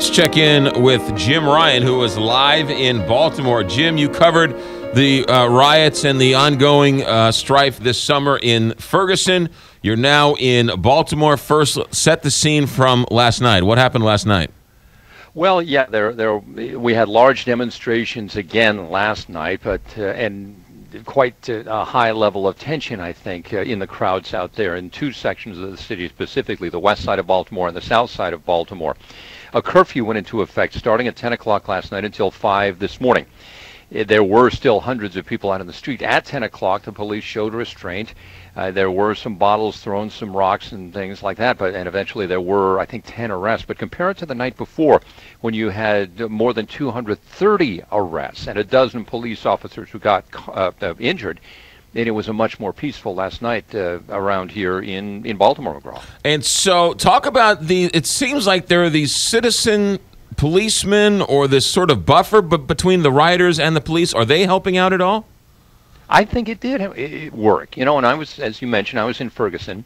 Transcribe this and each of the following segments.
Let's check in with Jim Ryan, who was live in Baltimore. Jim, you covered the riots and the ongoing strife this summer in Ferguson. You're now in Baltimore. First, set the scene from last night. What happened last night? Well, yeah, we had large demonstrations again last night, but and quite a high level of tension, I think, in the crowds out there in two sections of the city, specifically the west side of Baltimore and the south side of Baltimore. A curfew went into effect starting at 10 o'clock last night until 5 this morning. There were still hundreds of people out in the street. At 10 o'clock, the police showed restraint. There were some bottles thrown, some rocks and things like that, and eventually there were, I think, 10 arrests. But compared to the night before, when you had more than 230 arrests and a dozen police officers who got injured, and it was a much more peaceful last night around here in Baltimore, McGraw. And so talk about it seems like there are these citizen policemen or this sort of buffer between the rioters and the police. Are they helping out at all? I think it did work. You know, and I was, as you mentioned, I was in Ferguson,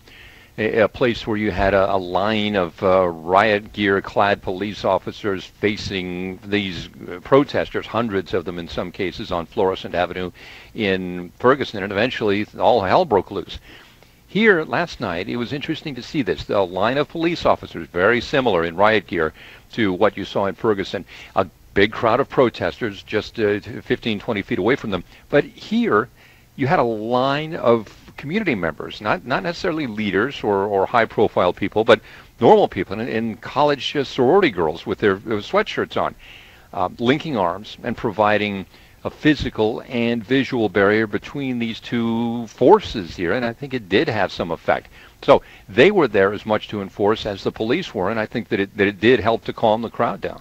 a place where you had a line of riot gear-clad police officers facing these protesters, hundreds of them in some cases on Florissant Avenue in Ferguson, and eventually all hell broke loose. Here last night, it was interesting to see this. The line of police officers, very similar in riot gear to what you saw in Ferguson. A big crowd of protesters just 15, 20 feet away from them. But here, you had a line of community members, not necessarily leaders or high-profile people, but normal people in college sorority girls with their sweatshirts on, linking arms and providing a physical and visual barrier between these two forces here, and I think it did have some effect. So they were there as much to enforce as the police were, and I think that it did help to calm the crowd down.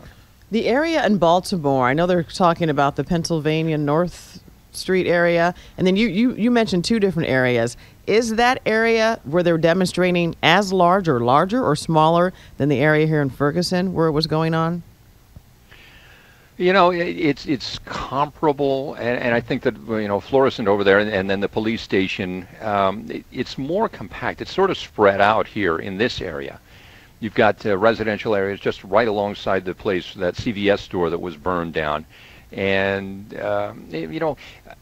The area in Baltimore, I know they're talking about the Pennsylvania North Street area, and then you mentioned two different areas. Is that area where they're demonstrating as larger or smaller than the area here in Ferguson where it was going on? You know, it's comparable, and I think that, you know, Florissant over there and then the police station, it's more compact. It's sort of spread out here in this area. You've got residential areas just right alongside the place, that CVS store that was burned down. And, you know,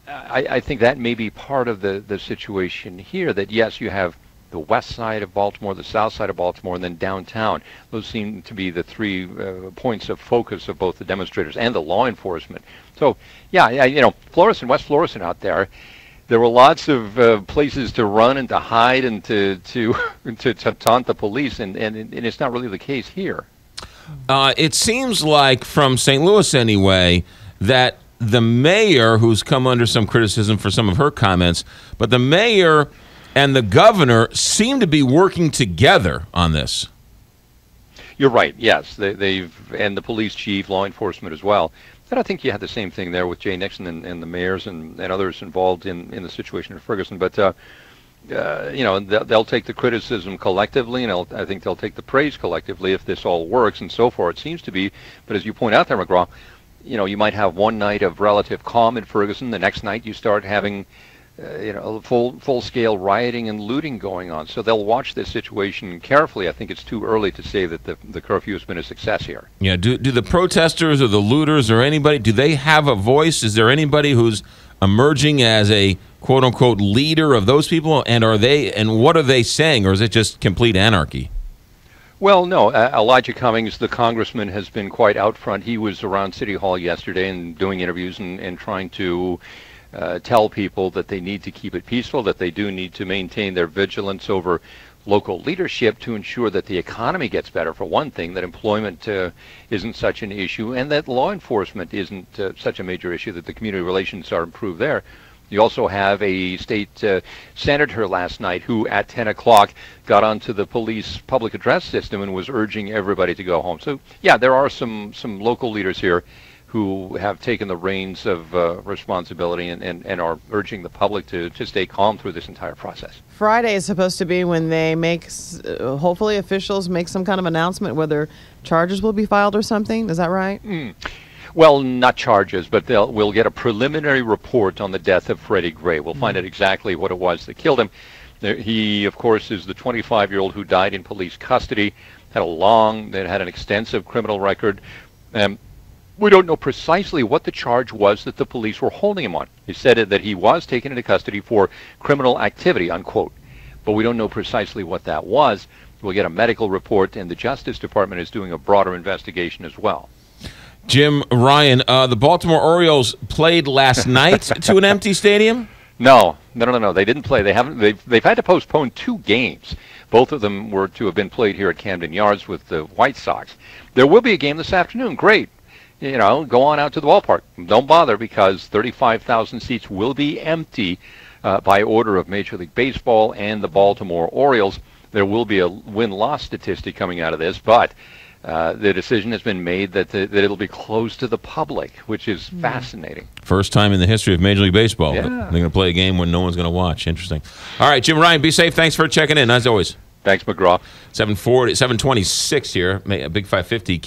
I think that may be part of the situation here, that yes, you have the west side of Baltimore, the south side of Baltimore, and then downtown. Those seem to be the three points of focus of both the demonstrators and the law enforcement. So, yeah, you know, Florissant, West Florissant out there, there were lots of places to run and to hide and to taunt the police, and it's not really the case here. It seems like, from St. Louis anyway, that the mayor, who's come under some criticism for some of her comments, but the mayor and the governor seem to be working together on this. You're right, yes. And the police chief, law enforcement as well. And I think you had the same thing there with Jay Nixon and the mayors and others involved in the situation in Ferguson. But, you know, they'll take the criticism collectively, and I think they'll take the praise collectively if this all works, and so far it seems to be. But as you point out there, McGraw, you know, you might have one night of relative calm in Ferguson. The next night you start having you know, full-scale rioting and looting going on. So they'll watch this situation carefully. I think it's too early to say that the curfew has been a success here. Yeah. Do the protesters or the looters or anybody, do they have a voice? Is there anybody who's emerging as a quote-unquote leader of those people? And what are they saying? Or is it just complete anarchy? Well, no. Elijah Cummings, the congressman, has been quite out front. He was around City Hall yesterday and doing interviews and trying to tell people that they need to keep it peaceful, that they do need to maintain their vigilance over local leadership to ensure that the economy gets better, for one thing, that employment isn't such an issue, and that law enforcement isn't such a major issue, that the community relations are improved there. You also have a state senator last night who, at 10 o'clock, got onto the police public address system and was urging everybody to go home. So, yeah, there are some local leaders here who have taken the reins of responsibility and are urging the public to stay calm through this entire process. Friday is supposed to be when they make, hopefully officials make some kind of announcement whether charges will be filed or something. Is that right? Well, not charges, but we'll get a preliminary report on the death of Freddie Gray. We'll find out exactly what it was that killed him. He, of course, is the 25-year-old who died in police custody That had an extensive criminal record. We don't know precisely what the charge was that the police were holding him on. They said that he was taken into custody for criminal activity, unquote. But we don't know precisely what that was. We'll get a medical report, and the Justice Department is doing a broader investigation as well. Jim Ryan, the Baltimore Orioles played last night to an empty stadium? No. They didn't play. They've had to postpone 2 games. Both of them were to have been played here at Camden Yards with the White Sox. There will be a game this afternoon. Great. Go on out to the ballpark. Don't bother, because 35,000 seats will be empty by order of Major League Baseball and the Baltimore Orioles. There will be a win-loss statistic coming out of this, but the decision has been made that it'll be closed to the public, which is fascinating. First time in the history of Major League Baseball. Yeah. They're going to play a game when no one's going to watch. Interesting. All right, Jim Ryan, be safe. Thanks for checking in, as always. Thanks, McGraw. 726 here, a big 550.